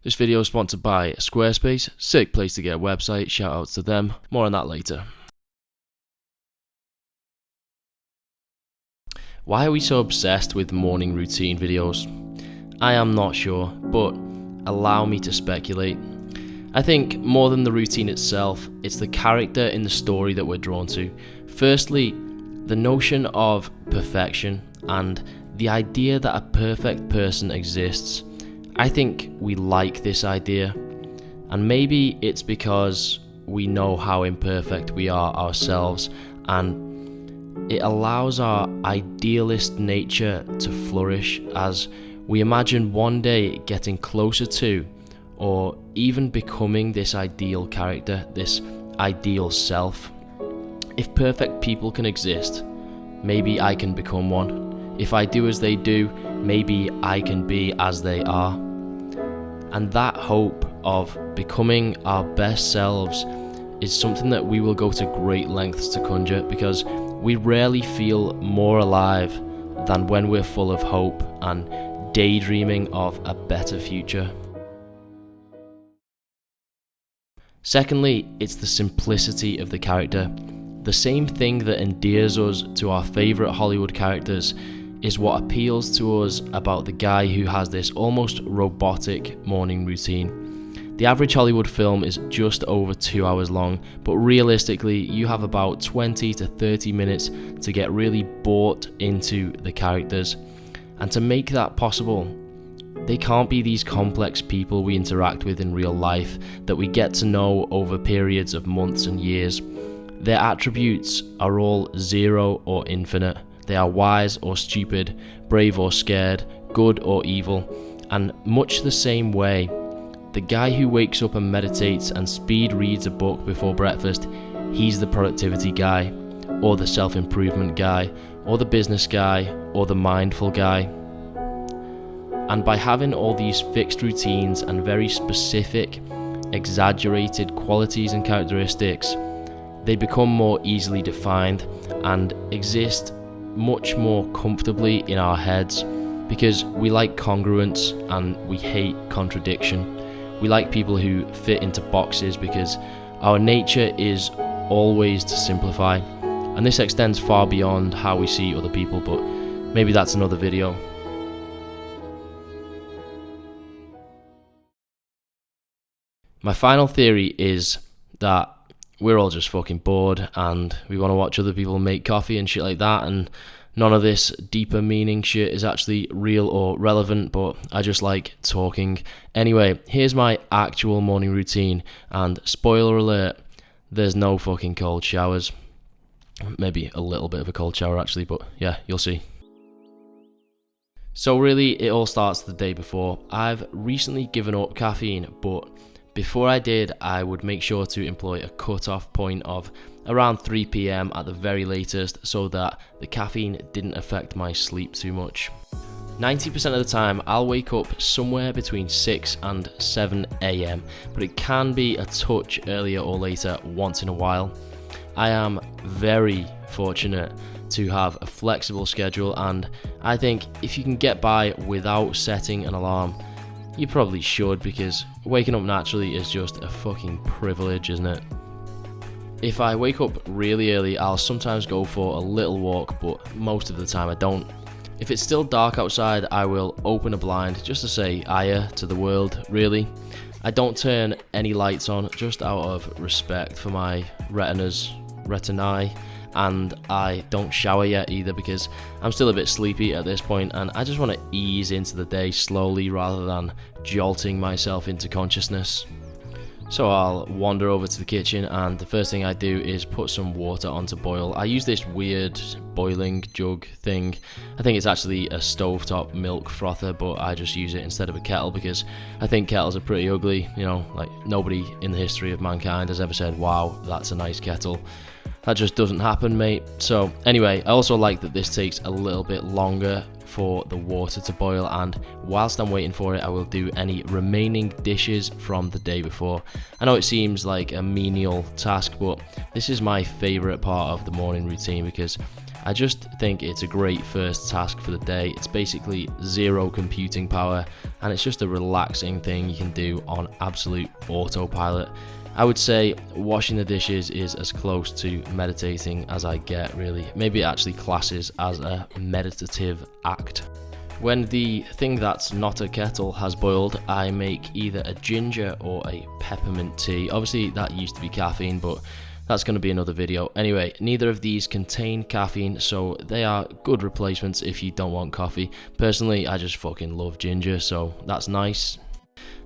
This video is sponsored by Squarespace. Sick place to get a website, shout outs to them. More on that later. Why are we so obsessed with morning routine videos? I am not sure, but allow me to speculate. I think more than the routine itself, it's the character in the story that we're drawn to. Firstly, the notion of perfection and the idea that a perfect person exists. I think we like this idea, and maybe it's because we know how imperfect we are ourselves, and it allows our idealist nature to flourish as we imagine one day getting closer to, or even becoming this ideal character, this ideal self. If perfect people can exist, maybe I can become one. If I do as they do, maybe I can be as they are. And that hope of becoming our best selves is something that we will go to great lengths to conjure, because we rarely feel more alive than when we're full of hope and daydreaming of a better future. Secondly, it's the simplicity of the character. The same thing that endears us to our favourite Hollywood characters is what appeals to us about the guy who has this almost robotic morning routine. The average Hollywood film is just over 2 hours long, but realistically you have about 20 to 30 minutes to get really bought into the characters. And to make that possible, they can't be these complex people we interact with in real life that we get to know over periods of months and years. Their attributes are all zero or infinite. They are wise or stupid, brave or scared, good or evil, and much the same way, the guy who wakes up and meditates and speed reads a book before breakfast, he's the productivity guy, or the self-improvement guy, or the business guy, or the mindful guy. And by having all these fixed routines and very specific, exaggerated qualities and characteristics, they become more easily defined and exist much more comfortably in our heads, because we like congruence and we hate contradiction. We like people who fit into boxes because our nature is always to simplify, and this extends far beyond how we see other people, but maybe that's another video. My final theory is that we're all just fucking bored and we want to watch other people make coffee and shit like that, and none of this deeper meaning shit is actually real or relevant, but I just like talking. Anyway, here's my actual morning routine, and spoiler alert, there's no fucking cold showers. Maybe a little bit of a cold shower actually, but yeah, you'll see. So really, it all starts the day before. I've recently given up caffeine, but before I did, I would make sure to employ a cut-off point of around 3 PM at the very latest, so that the caffeine didn't affect my sleep too much. 90% of the time, I'll wake up somewhere between 6 and 7 AM, but it can be a touch earlier or later once in a while. I am very fortunate to have a flexible schedule, and I think if you can get by without setting an alarm, you probably should, because waking up naturally is just a fucking privilege, isn't it? If I wake up really early, I'll sometimes go for a little walk, but most of the time I don't. If it's still dark outside, I will open a blind just to say "Aya" to the world, really. I don't turn any lights on, just out of respect for my retinae, and I don't shower yet either, because I'm still a bit sleepy at this point and I just want to ease into the day slowly rather than jolting myself into consciousness. So I'll wander over to the kitchen, and the first thing I do is put some water on to boil. I use this weird boiling jug thing. I think it's actually a stovetop milk frother, but I just use it instead of a kettle because I think kettles are pretty ugly. You know, like nobody in the history of mankind has ever said, "Wow, that's a nice kettle." That just doesn't happen, mate. So anyway, I also like that this takes a little bit longer for the water to boil, and whilst I'm waiting for it, I will do any remaining dishes from the day before. I know it seems like a menial task, but this is my favourite part of the morning routine, because I just think it's a great first task for the day. It's basically zero computing power, and it's just a relaxing thing you can do on absolute autopilot. I would say washing the dishes is as close to meditating as I get, really. Maybe it actually classes as a meditative act. When the thing that's not a kettle has boiled, I make either a ginger or a peppermint tea. Obviously that used to be caffeine, but that's going to be another video. Anyway, neither of these contain caffeine, so they are good replacements if you don't want coffee. Personally, I just fucking love ginger, so that's nice.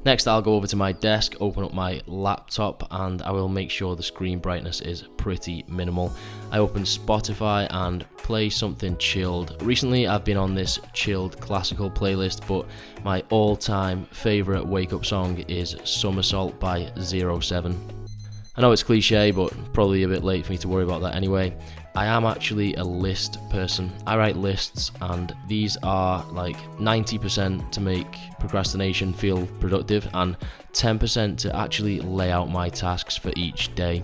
Next, I'll go over to my desk, open up my laptop, and I will make sure the screen brightness is pretty minimal. I open Spotify and play something chilled. Recently, I've been on this chilled classical playlist, but my all-time favourite wake-up song is Somersault by 07. I know it's cliche, but probably a bit late for me to worry about that anyway. I am actually a list person. I write lists, and these are like 90% to make procrastination feel productive and 10% to actually lay out my tasks for each day.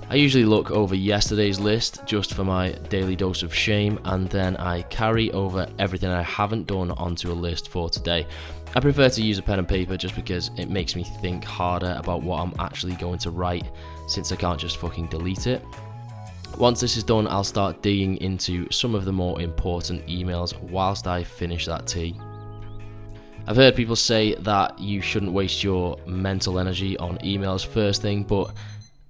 I usually look over yesterday's list just for my daily dose of shame, and then I carry over everything I haven't done onto a list for today. I prefer to use a pen and paper just because it makes me think harder about what I'm actually going to write, since I can't just fucking delete it. Once this is done, I'll start digging into some of the more important emails whilst I finish that tea. I've heard people say that you shouldn't waste your mental energy on emails first thing, but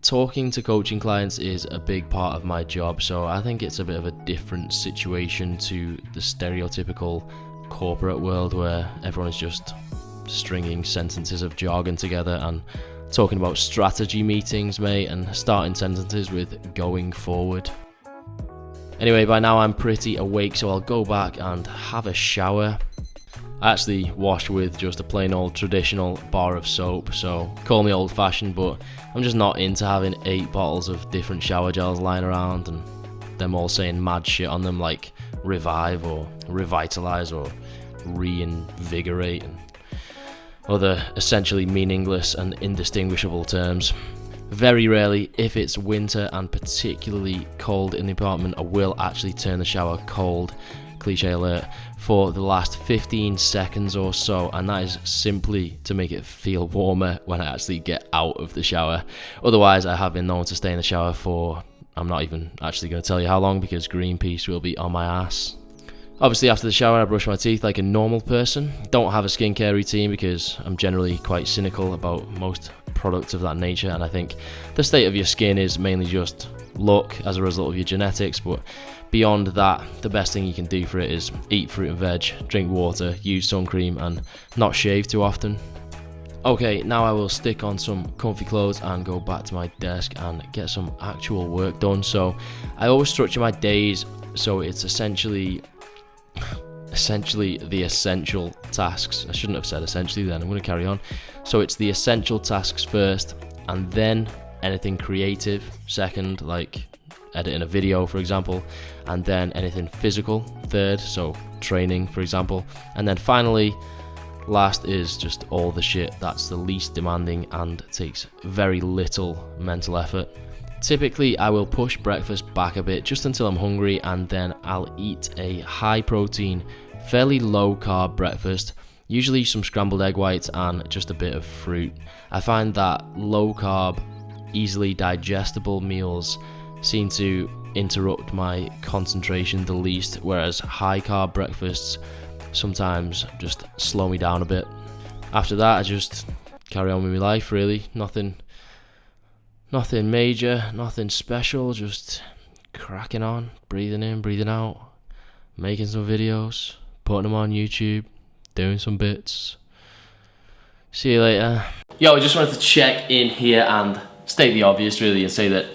talking to coaching clients is a big part of my job, so I think it's a bit of a different situation to the stereotypical corporate world where everyone is just stringing sentences of jargon together and talking about strategy meetings, mate, and starting sentences with going forward. Anyway, by now I'm pretty awake, so I'll go back and have a shower. I actually wash with just a plain old traditional bar of soap, so call me old fashioned, but I'm just not into having 8 bottles of different shower gels lying around and them all saying mad shit on them like revive or revitalize or reinvigorate and other essentially meaningless and indistinguishable terms. Very rarely, if it's winter and particularly cold in the apartment, I will actually turn the shower cold, cliche alert, for the last 15 seconds or so, and that is simply to make it feel warmer when I actually get out of the shower. Otherwise, I have been known to stay in the shower for, I'm not even actually going to tell you how long because Greenpeace will be on my ass. Obviously after the shower I brush my teeth like a normal person. Don't have a skincare routine because I'm generally quite cynical about most products of that nature, and I think the state of your skin is mainly just luck as a result of your genetics, but beyond that, the best thing you can do for it is eat fruit and veg, drink water, use sun cream, and not shave too often. Okay, now I will stick on some comfy clothes and go back to my desk and get some actual work done. So I always structure my days so it's essentially the essential tasks. I shouldn't have said essentially then, I'm going to carry on. So it's the essential tasks first, and then anything creative second, like editing a video for example, and then anything physical third, so training for example, and then finally last is just all the shit that's the least demanding and takes very little mental effort. Typically I will push breakfast back a bit just until I'm hungry, and then I'll eat a high protein, fairly low carb breakfast, usually some scrambled egg whites and just a bit of fruit. I find that low carb, easily digestible meals seem to interrupt my concentration the least, whereas high carb breakfasts sometimes just slow me down a bit. After that I just carry on with my life really, nothing major, nothing special, just cracking on, breathing in, breathing out, making some videos, putting them on YouTube, doing some bits. See you later. Yo, I just wanted to check in here and state the obvious really, and say that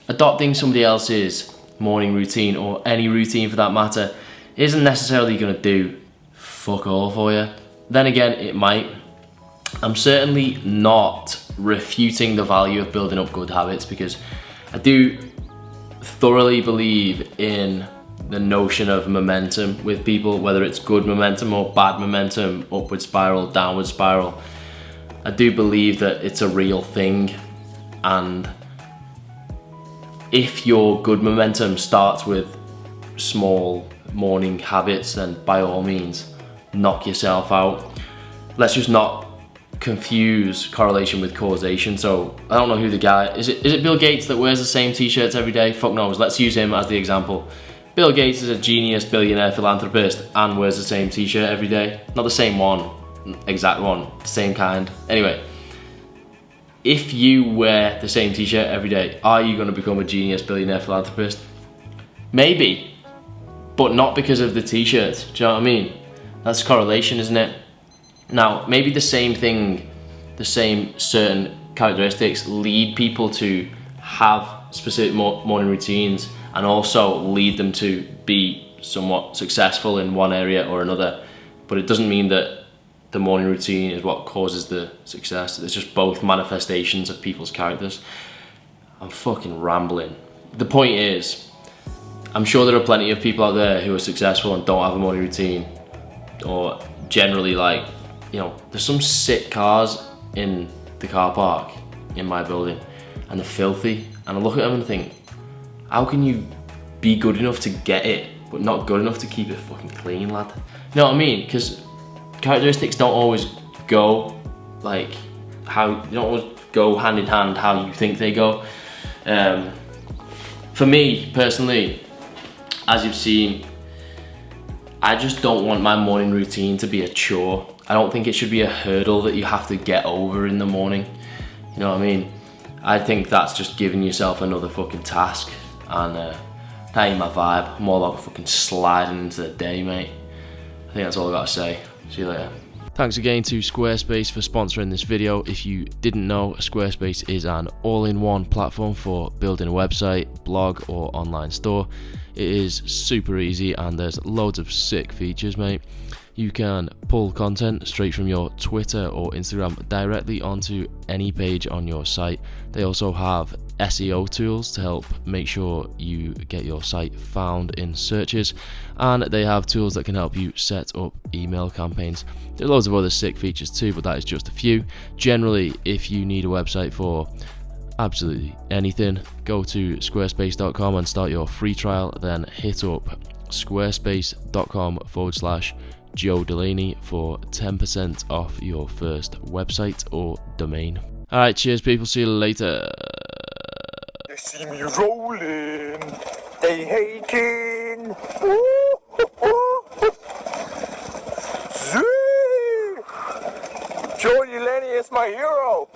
adopting somebody else's morning routine, or any routine for that matter, isn't necessarily going to do fuck all for you. Then again, it might. I'm certainly not refuting the value of building up good habits, because I do thoroughly believe in the notion of momentum with people, whether it's good momentum or bad momentum, upward spiral, downward spiral. I do believe that it's a real thing, and if your good momentum starts with small morning habits, then by all means, knock yourself out. Let's just not confuse correlation with causation. So I don't know who the guy is. It Bill Gates that wears the same t-shirts every day? Fuck knows. Let's use him as the example. Bill Gates is a genius, billionaire, philanthropist, and wears the same t-shirt every day. Not the same one, exact one, the same kind. Anyway, if you wear the same t-shirt every day, are you going to become a genius, billionaire, philanthropist? Maybe, but not because of the t-shirt. Do you know what I mean? That's correlation, isn't it? Now, maybe the same thing, the same certain characteristics lead people to have specific morning routines and also lead them to be somewhat successful in one area or another. But it doesn't mean that the morning routine is what causes the success. It's just both manifestations of people's characters. I'm fucking rambling. The point is, I'm sure there are plenty of people out there who are successful and don't have a morning routine, or generally, like, you know, there's some sick cars in the car park in my building and they're filthy, and I look at them and think, how can you be good enough to get it but not good enough to keep it fucking clean, lad? You know what I mean? Because characteristics don't always go like how, you don't always go hand in hand how you think they go. For me personally, as you've seen, I just don't want my morning routine to be a chore. I don't think it should be a hurdle that you have to get over in the morning. You know what I mean? I think that's just giving yourself another fucking task, and that ain't my vibe. I'm all about fucking sliding into the day, mate. I think that's all I gotta say. See you later. Thanks again to Squarespace for sponsoring this video. If you didn't know, Squarespace is an all-in-one platform for building a website, blog, or online store. It is super easy and there's loads of sick features, mate. You can pull content straight from your Twitter or Instagram directly onto any page on your site. They also have SEO tools to help make sure you get your site found in searches, and they have tools that can help you set up email campaigns. There are loads of other sick features too, but that is just a few. Generally, if you need a website for absolutely anything, go to squarespace.com and start your free trial, then hit up squarespace.com/Joe Delaney for 10% off your first website or domain. Alright, cheers people, see you later. They see me rolling, they hating. Joe Delaney is my hero.